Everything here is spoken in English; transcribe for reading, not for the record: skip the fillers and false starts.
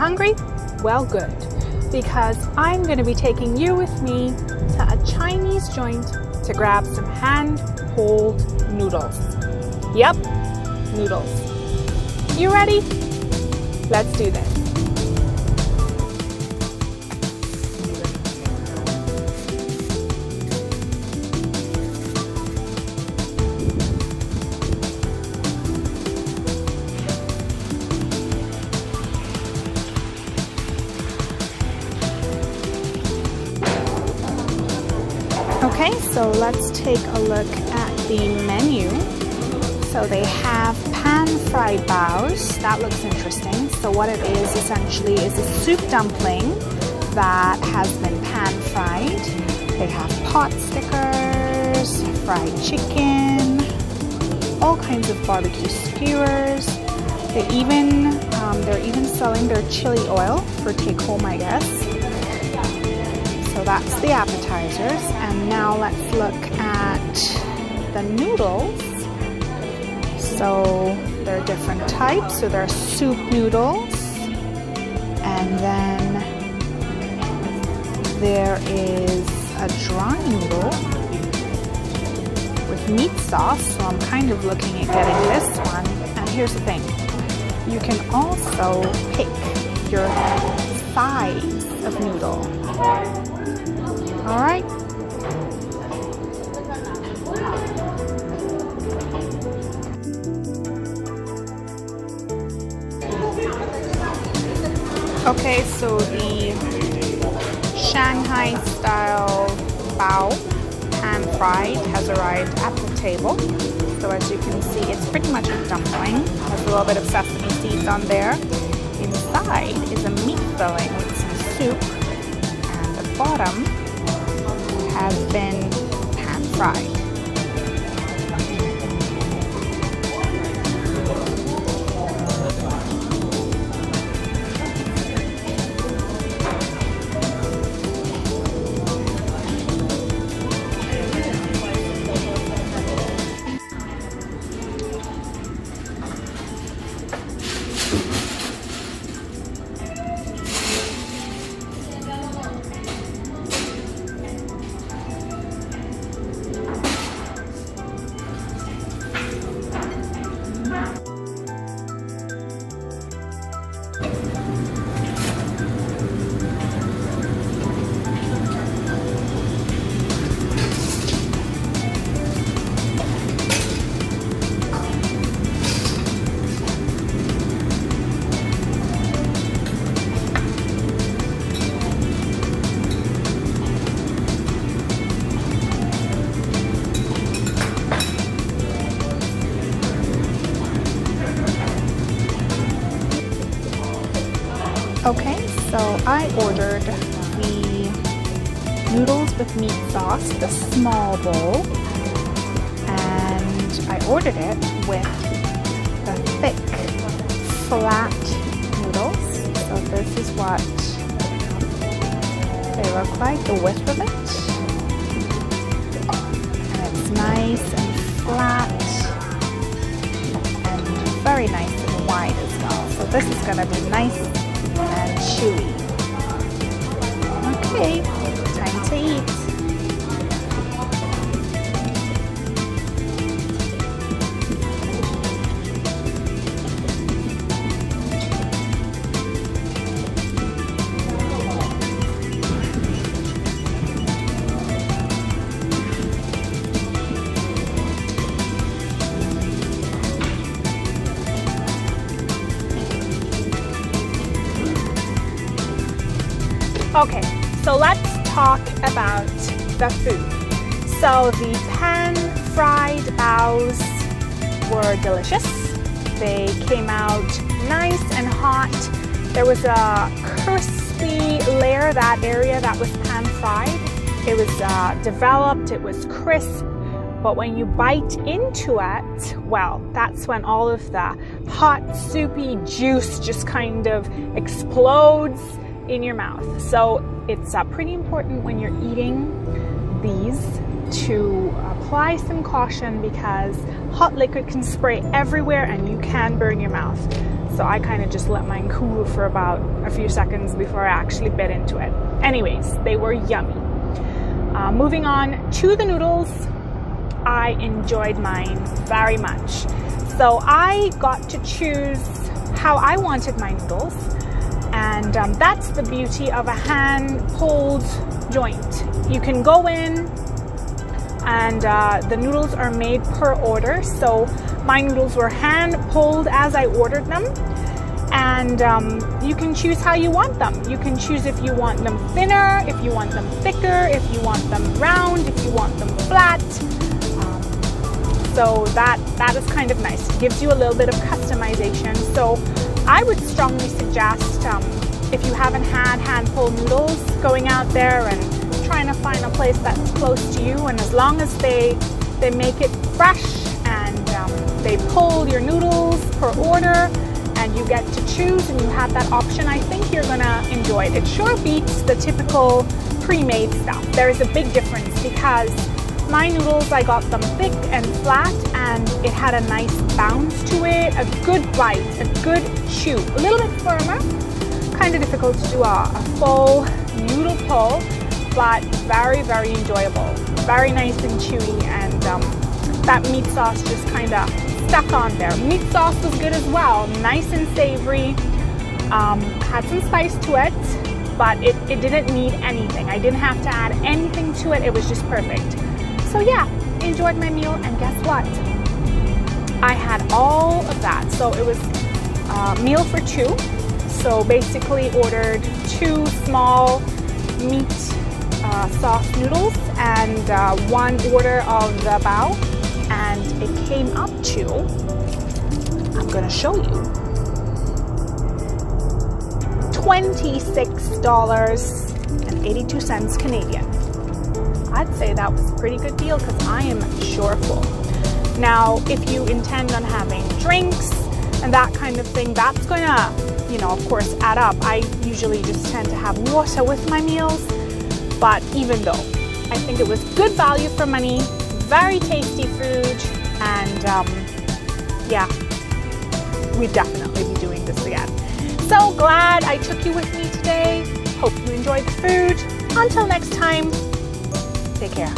hungry? Well, good, because I'm going to be taking you with me to a Chinese joint to grab some hand-pulled noodles. Yep, noodles. You ready? Let's do this. Okay, so let's take a look at the menu. So they have pan-fried baos. That looks interesting. So what it is essentially is a soup dumpling that has been pan-fried. They have pot stickers, fried chicken, all kinds of barbecue skewers. They're even selling their chili oil for take home, I guess. So that's the appetizers. And now let's look at the noodles. So there are different types. So there are soup noodles, and then there is a dry noodle with meat sauce. So I'm kind of looking at getting this one. And here's the thing. You can also pick your size of noodle. All right. Okay, so the Shanghai style bao, pan fried, has arrived at the table. So as you can see, it's pretty much a dumpling. Has a little bit of sesame seeds on there. Inside is a meat filling with some soup, and the bottom has been pan fried. Okay, so I ordered the noodles with meat sauce, the small bowl, and I ordered it with the thick, flat noodles. So this is what they look like, the width of it. And it's nice and flat and very nice and wide as well. So this is going to be nice and chewy. Okay, time to eat. Okay, so let's talk about the food. So the pan-fried baos were delicious. They came out nice and hot. There was a crispy layer, that area that was pan-fried. It was developed, it was crisp, but when you bite into it, well, that's when all of the hot, soupy juice just kind of explodes in your mouth. So it's pretty important when you're eating these to apply some caution because hot liquid can spray everywhere and you can burn your mouth. So I kind of just let mine cool for about a few seconds before I actually bit into it. Anyways, they were yummy. Moving on to the noodles, I enjoyed mine very much. So I got to choose how I wanted my noodles, and that's the beauty of a hand-pulled joint. You can go in and the noodles are made per order. So my noodles were hand-pulled as I ordered them, and you can choose how you want them. You can choose if you want them thinner, if you want them thicker, if you want them round, if you want them flat. So that is kind of nice. It gives you a little bit of customization. So I would strongly suggest, if you haven't had hand-pulled noodles, going out there and trying to find a place that's close to you, and as long as they make it fresh and they pull your noodles per order and you get to choose and you have that option, I think you're gonna enjoy it. It sure beats the typical pre-made stuff. There is a big difference because my noodles, I got them thick and flat, and it had a nice bounce to it, a good bite, a good chew. A little bit firmer, kind of difficult to do a full noodle pull, but very, very enjoyable. Very nice and chewy, and that meat sauce just kind of stuck on there. Meat sauce was good as well, nice and savory, had some spice to it, but it didn't need anything. I didn't have to add anything to it, it was just perfect. So yeah, enjoyed my meal, and guess what? I had all of that. So it was a meal for two. So basically ordered 2 small meat sauce noodles and 1 order of the bao, and it came up to, I'm gonna show you, $26.82 Canadian. I'd say that was a pretty good deal because I am sure full. Now, if you intend on having drinks and that kind of thing, that's gonna, you know, of course, add up. I usually just tend to have water with my meals, but even though, I think it was good value for money, very tasty food, and yeah, we'd definitely be doing this again. So glad I took you with me today. Hope you enjoyed the food. Until next time, take care.